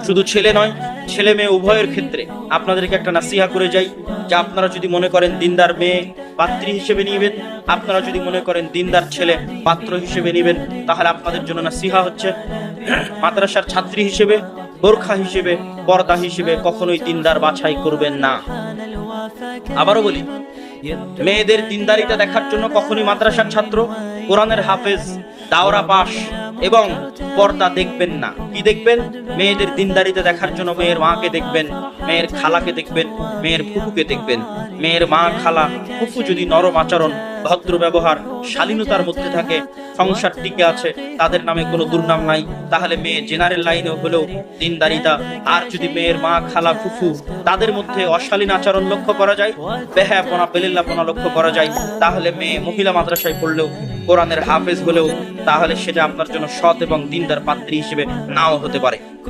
শুধু ছেলে নয়, ছেলে মেয়ে উভয়ের ক্ষেত্রে আপনাদেরকে একটা নাসিহা করে যাই, যে আপনারা যদি মনে করেন দিনদার মেয়ে পাত্রী হিসেবে নিবেন, আপনারা যদি মনে করেন দিনদার ছেলে পাত্র হিসেবে নিবেন, তাহলে আপনাদের জন্য নাসিহা হচ্ছে, মাদ্রাসার ছাত্রী হিসেবে, বোরখা হিসেবে, পর্দা হিসেবে কখনোই দিনদার বাছাই করবেন না। আবারও বলি, মেয়েদের দিনদারিতা দেখার জন্য কখনোই মাদ্রাসার ছাত্র, কোরআনের হাফেজ, দাওরা পাশ এবং পর্দা দেখবেন না। কি দেখবেন? মেয়েদের দিনদারিতা দেখার জন্য মেয়ের মাকে দেখবেন, মেয়ের খালাকে দেখবেন, মেয়ের ফুফুকে দেখবেন। মেয়ের মা, খালা, ফুফু যদি নরম আচরণ, ভদ্র ব্যবহার, শালীনতার মধ্যে থাকে, সংসার টিকে আছে, তাদের নামে কোনো দুর্নাম নাই, তাহলে মেয়ে জেনারেল লাইনে হলেও দিনদারিতা। আর যদি মেয়ের মা, খালা, ফুফু তাদের মধ্যে অশালীন আচরণ লক্ষ্য করা যায়, বেহায়াপনা, বেলিল্লাপনা লক্ষ্য করা যায়, তাহলে মেয়ে মহিলা মাদ্রাসায় পড়লেও, কোরআনের হাফেজ হলেও, তাহলে সেটা আপনার জন্য সৎ এবং দিনদার পাত্রী হিসেবে নাও হতে পারে।